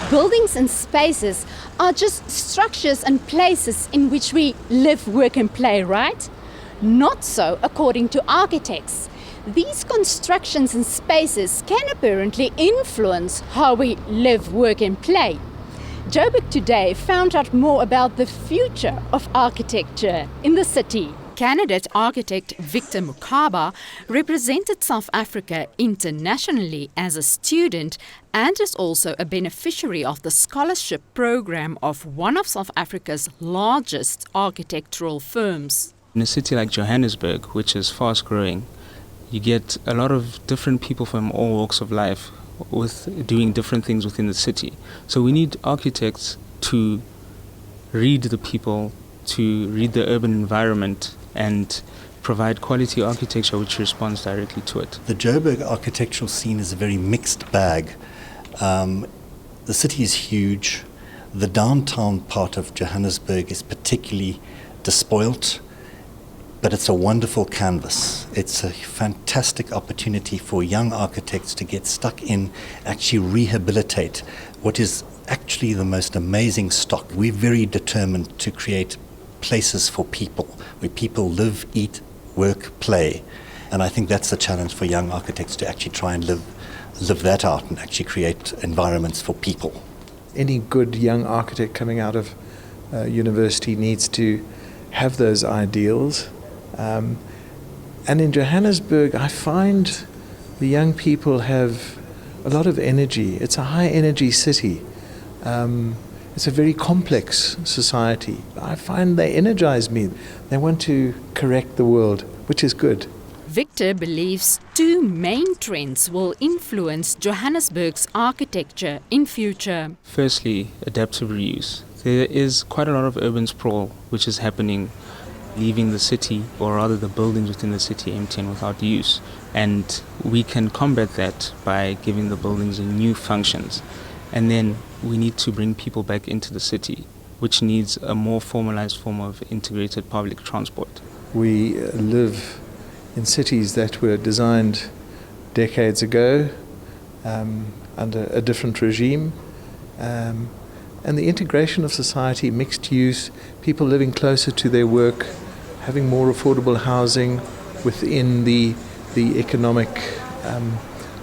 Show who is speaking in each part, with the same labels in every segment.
Speaker 1: Buildings and spaces are just structures and places in which we live, work and play, right? Not so according to architects. These constructions and spaces can apparently influence how we live, work and play. Joburg today found out more about the future of architecture in the city. Candidate architect Victor Mukaba represented South Africa internationally as a student and is also a beneficiary of the scholarship program of one of South Africa's largest architectural firms.
Speaker 2: In a city like Johannesburg, which is fast growing, you get a lot of different people from all walks of life with doing different things within the city. So we need architects to read the people, to read the urban environment and provide quality architecture which responds directly to it.
Speaker 3: The Joburg architectural scene is a very mixed bag. The city is huge. The downtown part of Johannesburg is particularly despoilt, but it's a wonderful canvas. It's a fantastic opportunity for young architects to get stuck in, actually rehabilitate what is actually the most amazing stock. We're very determined to create places for people, where people live, eat, work, play. And I think that's the challenge for young architects, to actually try and live that out and actually create environments for people.
Speaker 4: Any good young architect coming out of university needs to have those ideals. And in Johannesburg, I find the young people have a lot of energy. It's a high energy city. It's a very complex society. I find they energize me. They want to correct the world, which is good.
Speaker 1: Victor believes two main trends will influence Johannesburg's architecture in future.
Speaker 2: Firstly, adaptive reuse. There is quite a lot of urban sprawl which is happening, leaving the city, or rather the buildings within the city, empty and without use. And we can combat that by giving the buildings new functions. And then we need to bring people back into the city, which needs a more formalized form of integrated public transport.
Speaker 4: We live in cities that were designed decades ago under a different regime. And the integration of society, mixed use, people living closer to their work, having more affordable housing within the economic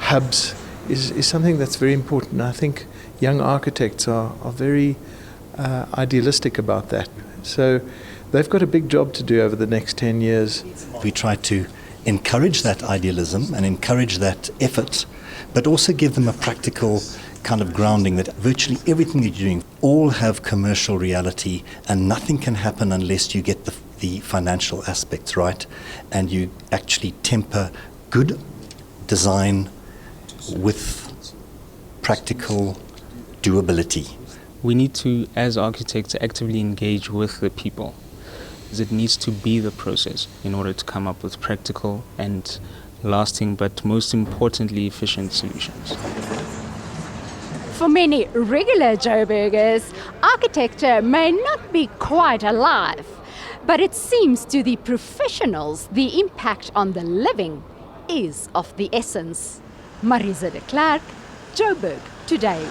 Speaker 4: hubs is something that's very important. I think young architects are very idealistic about that. So they've got a big job to do over the next 10 years.
Speaker 3: We try to encourage that idealism and encourage that effort, but also give them a practical kind of grounding that virtually everything you're doing all have commercial reality, and nothing can happen unless you get the financial aspects right, and you actually temper good design with practical doability.
Speaker 2: We need to, as architects, actively engage with the people. It needs to be the process in order to come up with practical and lasting, but most importantly, efficient solutions.
Speaker 1: For many regular Joburgers, architecture may not be quite alive, but it seems to the professionals the impact on the living is of the essence. Marisa de Klerk, Joburg Today.